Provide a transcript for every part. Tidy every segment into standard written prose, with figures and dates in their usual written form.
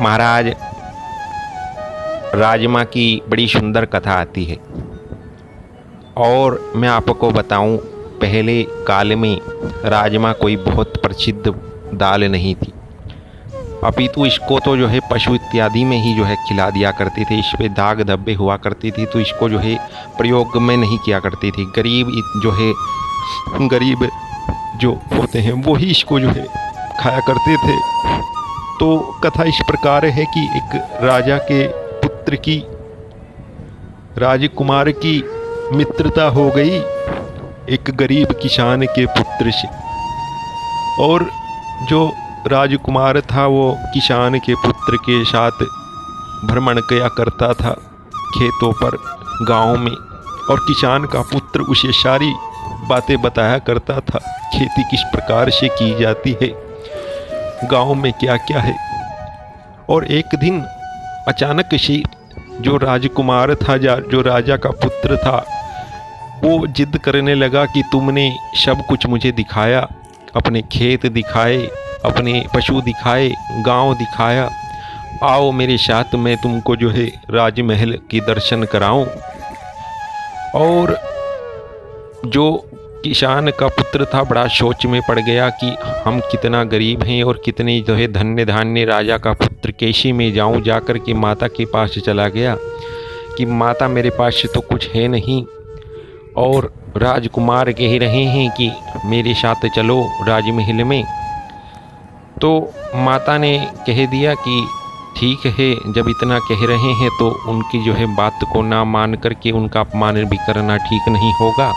महाराज, राजमा की बड़ी सुंदर कथा आती है। और मैं आपको बताऊं, पहले काल में राजमा कोई बहुत प्रसिद्ध दाल नहीं थी। अपितु इसको तो जो है पशु इत्यादि में ही जो है खिला दिया करते थे। इस पे दाग धब्बे हुआ करती थी, तो इसको जो है प्रयोग में नहीं किया करती थी। गरीब जो होते हैं वो ही इसको जो है खाया करते थे। तो कथा इस प्रकार है कि एक राजा के पुत्र की राजकुमार की मित्रता हो गई एक गरीब किसान के पुत्र से। और जो राजकुमार था वो किसान के पुत्र के साथ भ्रमण किया करता था खेतों पर, गांव में। और किसान का पुत्र उसे सारी बातें बताया करता था, खेती किस प्रकार से की जाती है, गांव में क्या क्या है। और एक दिन अचानक से जो राजकुमार था, जो राजा का पुत्र था, वो जिद करने लगा कि तुमने सब कुछ मुझे दिखाया, अपने खेत दिखाए, अपने पशु दिखाए, गांव दिखाया, आओ मेरे साथ, मैं तुमको जो है राजमहल की दर्शन कराऊं। और जो किसान का पुत्र था बड़ा सोच में पड़ गया कि हम कितना गरीब हैं और कितने जो है धन्य धान्य राजा का पुत्र, कैसे में जाऊं। जाकर के माता के पास चला गया कि माता, मेरे पास तो कुछ है नहीं, और राजकुमार कह रहे हैं कि मेरे साथ चलो राजमहल में। तो माता ने कह दिया कि ठीक है, जब इतना कह रहे हैं तो उनकी जो है बात को ना मान करके उनका अपमान भी करना ठीक नहीं होगा।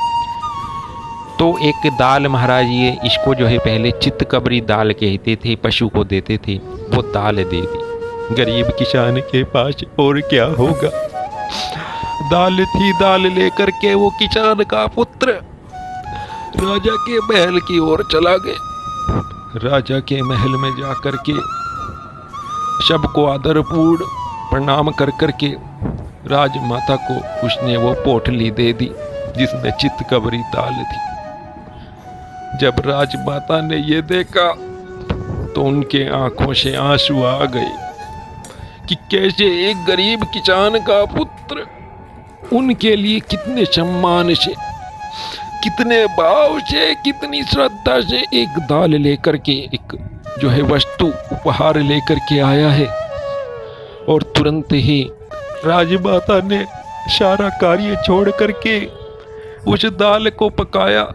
तो एक दाल, महाराज ये इसको जो है पहले चितकबरी दाल कहते थे, पशु को देते थे, वो दाल दे दी गरीब किसान के पास। और क्या होगा, दाल थी, दाल लेकर के वो किसान का पुत्र राजा के महल की ओर चला गया। राजा के महल में जाकर के सबको आदरपूर्ण प्रणाम कर करके राजमाता को उसने वो पोटली दे दी जिसमें चितकबरी दाल थी। जब राजमाता ने ये देखा तो उनके आंखों से आंसू आ गए कि कैसे एक गरीब किसान का पुत्र उनके लिए कितने सम्मान से, कितने भाव से, कितनी श्रद्धा से एक दाल लेकर के, एक जो है वस्तु उपहार लेकर के आया है। और तुरंत ही राजमाता ने सारा कार्य छोड़ करके उस दाल को पकाया।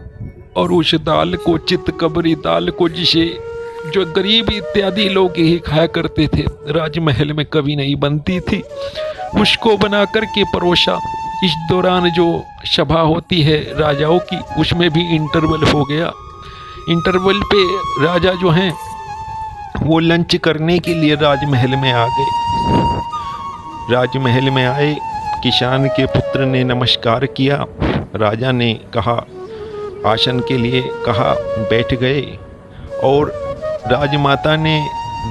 और उस दाल को, चितकबरी दाल को, जिसे जो गरीब इत्यादि लोग ही खाया करते थे, राजमहल में कभी नहीं बनती थी, उसको बना करके परोसा। इस दौरान जो सभा होती है राजाओं की, उसमें भी इंटरवल हो गया। इंटरवल पे राजा जो हैं वो लंच करने के लिए राजमहल में आ गए। राजमहल में आए, किसान के पुत्र ने नमस्कार किया। राजा ने कहा, आसन के लिए कहा, बैठ गए। और राजमाता ने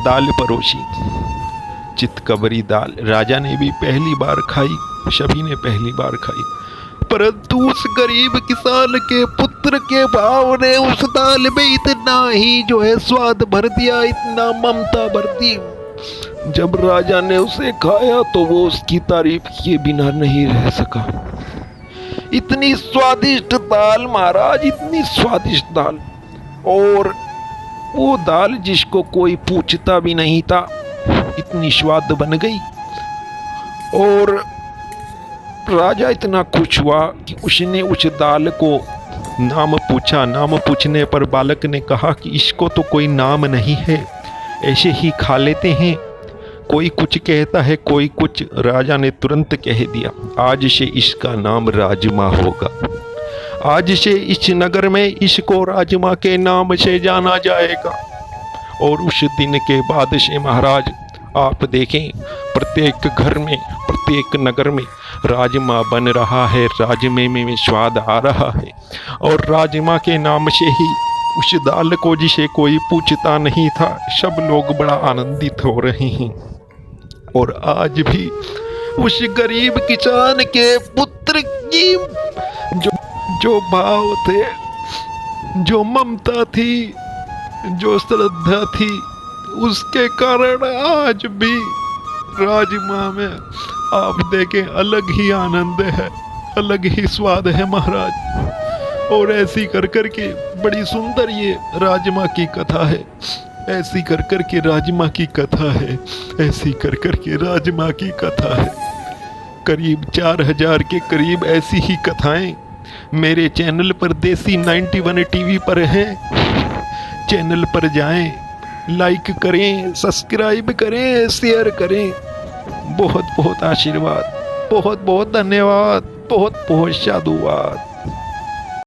दाल परोसी, चितकबरी दाल। राजा ने भी पहली बार खाई, सभी ने पहली बार खाई, परंतु उस गरीब किसान के पुत्र के भाव ने उस दाल में इतना ही जो है स्वाद भर दिया, इतना ममता भर दी। जब राजा ने उसे खाया तो वो उसकी तारीफ किए बिना नहीं रह सका। इतनी स्वादिष्ट दाल महाराज, इतनी स्वादिष्ट दाल। और वो दाल जिसको कोई पूछता भी नहीं था, इतनी स्वाद बन गई। और राजा इतना खुश हुआ कि उसने उस दाल को नाम पूछा। नाम पूछने पर बालक ने कहा कि इसको तो कोई नाम नहीं है, ऐसे ही खा लेते हैं, कोई कुछ कहता है, कोई कुछ। राजा ने तुरंत कह दिया, आज से इसका नाम राजमा होगा, आज से इस नगर में इसको राजमा के नाम से जाना जाएगा। और उस दिन के बाद से महाराज आप देखें, प्रत्येक घर में, प्रत्येक नगर में राजमा बन रहा है, राजमे में स्वाद आ रहा है। और राजमा के नाम से ही उस दाल को, जिसे कोई पूछता नहीं था, सब लोग बड़ा आनंदित हो रहे हैं। और आज भी उस गरीब किसान के पुत्र की जो भाव थे, जो ममता थी, जो श्रद्धा थी, उसके कारण आज भी राजमा में आप देखें अलग ही आनंद है, अलग ही स्वाद है महाराज। और ऐसी कर कर के बड़ी सुंदर ये राजमा की कथा है, ऐसी कर कर के राजमा की कथा है, ऐसी कर कर के राजमा की कथा है। करीब 4000 के करीब ऐसी ही कथाएं मेरे चैनल पर देसी 91 टीवी पर हैं। चैनल पर जाएं, लाइक करें, सब्सक्राइब करें, शेयर करें। बहुत बहुत आशीर्वाद, बहुत बहुत धन्यवाद, बहुत बहुत साधुवाद।